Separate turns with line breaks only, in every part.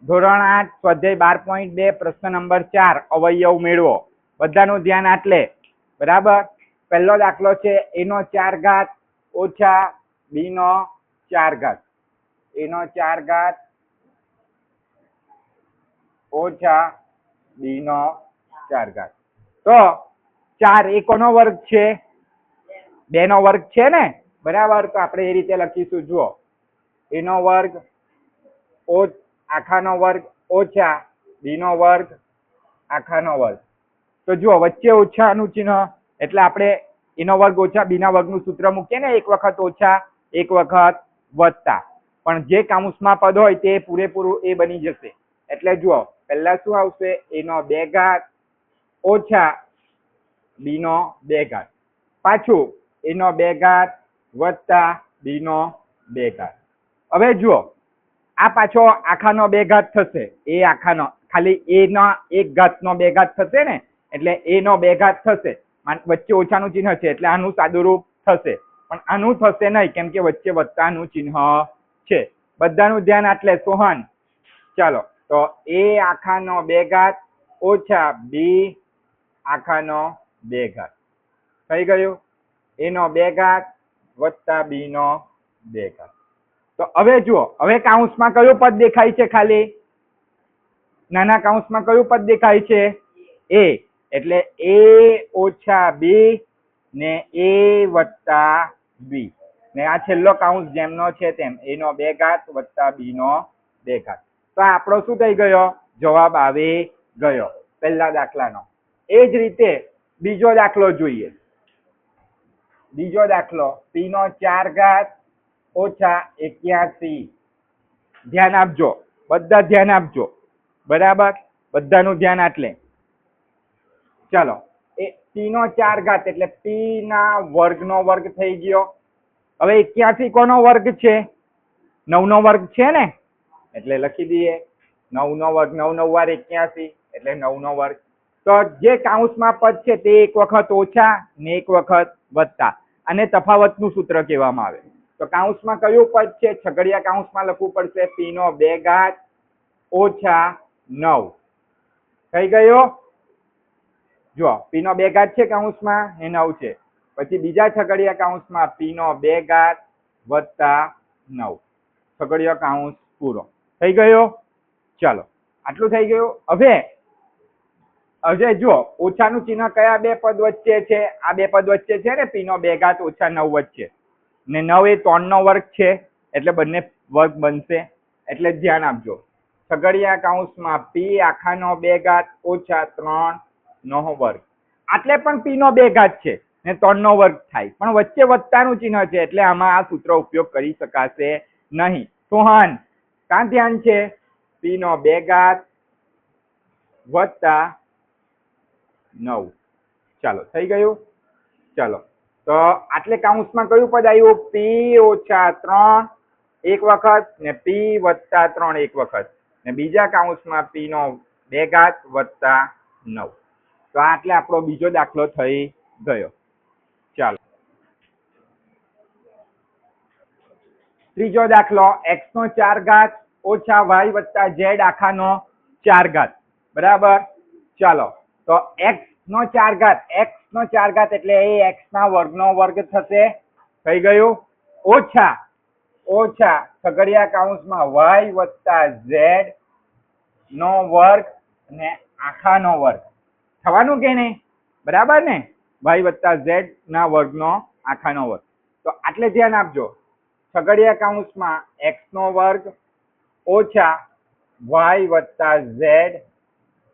ધોરણ 8 સ્વાધ્યાય 12.2 પ્રશ્ન નંબર 4 અવયવ મેળવો. બધાનું ધ્યાન આટલે. બરાબર. પહેલો દાખલો છે a નો 4 ઘાત ઓછા b નો 4 ઘાત. a નો 4 ઘાત ઓછા b નો 4 ઘાત. તો 4 એ કોનો વર્ગ છે? 2 નો વર્ગ છે ને. બરાબર. તો આપણે એ રીતે લખીશું. જુઓ, a નો વર્ગ આખાનો વર્ગ ઓછા b નો વર્ગ આખાનો વર્ગ. તો જુઓ, વચ્ચે ઓછાનું ચિહ્ન એટલે આપણે a નો વર્ગ ઓછા b ના વર્ગનું સૂત્ર મૂકીએ ને, એક વખત ઓછા એક વખત વત્તા. પણ જે કાઉન્સમાં પદ હોય તે પૂરેપૂરું એ બની જશે. એટલે જુઓ, પહેલા શું આવશે? a નો 2 ઘાત ઓછા b નો 2 ઘાત. પાછું a નો 2 ઘાત વત્તા b નો 2 ઘાત. હવે જુઓ, આ પાછો આખાનો 2 ઘાત થશે. એ આખાનો ખાલી a ના 1 ઘાતનો 2 ઘાત થશે ને, એટલે a નો 2 ઘાત થશે. વચ્ચે ઓછાનું ચિહ્ન છે એટલે આનું સાદુરૂપ થશે. પણ આનું થશે નહીં, કેમ કે વચ્ચે વત્તાનું ચિહ્ન છે. બધાનું ધ્યાન આટલે. સોહન, ચાલો. તો a આખાનો 2 ઘાત ઓછા b આખાનો 2 ઘાત થઈ ગયું. a નો 2 ઘાત વત્તા b નો 2 ઘાત. તો હવે જુઓ, હવે કાઉન્સમાં કયું પદ દેખાય છે? ખાલી નાના કાઉન્સમાં કયું પદ દેખાય છે? a. એટલે a ઓછા b ને a વત્તા b. ને આ છેલ્લો કાઉન્સ જેમનો છે તેમ, a નો 2 ઘાત વત્તા b નો 2 ઘાત. તો આપણો શું થઈ ગયો? જવાબ આવી ગયો પહેલા દાખલાનો. એ જ રીતે બીજો દાખલો જોઈએ. બીજો દાખલો p નો 4 ઘાત ઓછા 81. ધ્યાન આપજો, બધા ધ્યાન આપજો. બરાબર. બધાનું ધ્યાન આટલે. ચાલો, એ p નો 4 ઘાત એટલે p ના વર્ગનો વર્ગ થઈ ગયો. હવે 81 કોનો વર્ગ છે? 9 નો વર્ગ છે ને, એટલે લખી દઈએ 9 નો વર્ગ. 9 9 વાર 81 એટલે 9 નો વર્ગ. તો જે કાઉન્સમાં પદ છે તે એક વખત ઓછા ને એક વખત વત્તા. અને તફાવતનું સૂત્ર કહેવામાં આવે. તો કાઉન્સમાં કયું પદ છે? છગડિયા કાઉન્સમાં લખવું પડશે p નો 2 ઘાત ઓછા 9. થઈ ગયો? જો, p નો 2 ઘાત છે કાઉન્સમાં, એ 9 છે. પછી બીજા છગડિયા કાઉન્સમાં p નો 2 ઘાત વત્તા 9. છગડિયો કાઉન્સ પૂરો થઈ ગયો. ચાલો, આટલું થઈ ગયું. હવે જુઓ, ઓછાનું ચિહ્ન કયા બે પદ વચ્ચે છે? આ બે પદ વચ્ચે છે ને, p નો 2 ઘાત ઓછા 9 વચ્ચે. ને 9 એ 3 નો વર્ગ છે એટલે બંને વર્ગ બનશે. એટલે ધ્યાન આપજો. છગડિયા કાઉન્સમાં p આખાનો 2 ઘાત ઓછા 3 નો વર્ગ. આટલે પણ p નો 2 ઘાત છે ને 3 નો વર્ગ થાય, પણ વચ્ચે વત્તાનું ચિહ્ન છે એટલે આમાં આ સૂત્ર ઉપયોગ કરી શકાશે નહીં. સોહન, કાં ધ્યાન છે? p નો 2 ઘાત વત્તા 9. ચાલો, થઈ ગયું. ચાલો, તો આટલે કાઉન્સમાં કયું પદ આવ્યું? p ઓછા 3 એક વખત ને p વત્તા 3 એક વખત. ને બીજા કાઉન્સમાં p નો 2 ઘાત વત્તા 9. તો આટલે આપણો બીજો દાખલો થઈ ગયો. ચાલો, ત્રીજો દાખલો x નો 4 ઘાત ઓછા y વત્તા z આખાનો 4 ઘાત. બરાબર. ચાલો, તો x નો 4 ઘાત, x નો 4 ઘાત એટલે એ x ના વર્ગનો વર્ગ થશે. થઈ ગયું. ઓછા છગડિયા કાઉન્સમાં y વત્તા z નો વર્ગ ને આખાનો વર્ગ થવાનું કે નહીં? બરાબર ને? y વત્તા z ના વર્ગનો આખાનો વર્ગ. તો આટલે ધ્યાન આપજો. છગડિયા કાઉન્સમાં x નો વર્ગ ઓછા y વત્તા z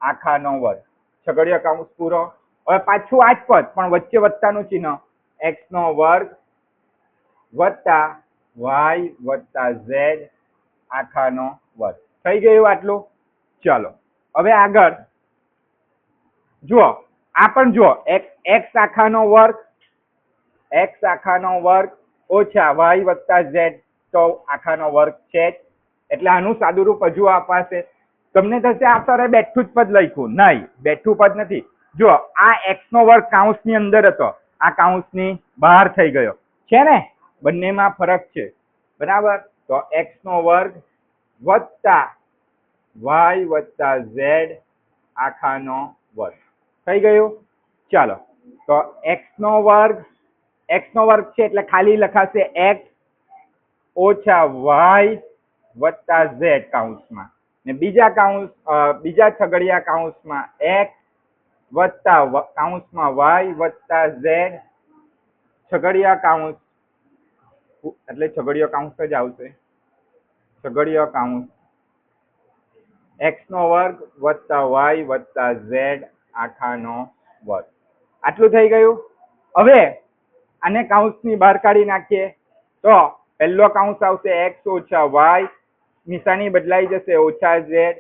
આખાનો વર્ગ. છગડિયા કાઉન્સ પૂરો. હવે પાછું આ જ પદ, પણ વચ્ચે વત્તાનું ચિહ્ન. x નો વર્ગ વત્તા y વત્તા z આખાનો વર્ગ. થઈ ગયું આટલું? ચાલો, હવે આગળ જુઓ. આ પણ જુઓ, x આખાનો વર્ગ, x આખાનો વર્ગ ઓછા y વત્તા z તો આખાનો વર્ગ છે જ. એટલે આનું સાદુરૂપ હજુ અપાશે. તમને થશે આ સરે બેઠું જ પદ લખ્યું. નહીં, બેઠું પદ નથી. જુઓ, આ x નો વર્ગ કાઉન્સની અંદર હતો, આ કાઉન્સની બહાર થઈ ગયો છે ને. બંનેમાં ફરક છે. બરાબર. તો x નો વર્ગ વત્તા વાય વત્તા ઝેડ આખાનો વર્ગ થઈ ગયું. ચાલો તો એક્સ નો વર્ગ છે એટલે ખાલી લખાશે એક્સ ઓછા વાય વત્તા ઝેડ કૌંસમાં ને બીજા છગડિયા કૌંસમાં એક્સ વત્તા કૌંસમાં વાય વત્તા ઝેડ છગડિયા કૌંસ એટલે છગડિયો કૌંસ જ આવશે. છગડિયો કૌંસ એક્સ નો વર્ગ વત્તા વાય વત્તા ઝેડ આખાનો વર્ગ. આટલું થઈ ગયું. હવે આને કૌંસની બહાર કાઢી નાખીએ તો પહેલો કૌંસ આવશે એક્સ ઓછા વાય, નિશાની બદલાઈ જશે ઓછા ઝેડ,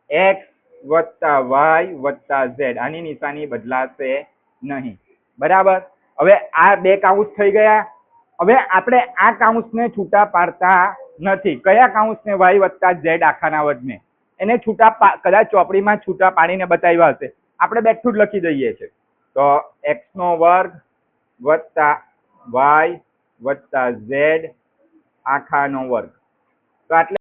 એક્સ વત્તા વાય વત્તા ઝેડ, આની નિશાની બદલાશે નહીં. બરાબર. હવે આ બે કૌંસ થઈ ગયા. હવે આપણે આ કૌંસને છૂટા પાડતા નથી. કયા કૌંસને? વાય વત્તા ઝેડ આખાના વર્ગને. એને કદાચ ચોપડીમાં છૂટા પાડીને બતાવ્યા હશે. આપણે બેઠું જ લખી દઈએ છીએ. તો એક્સ નો વર્ગ વત્તા વાય વત્તા ઝેડ આખાનો વર્ગ. તો આટલે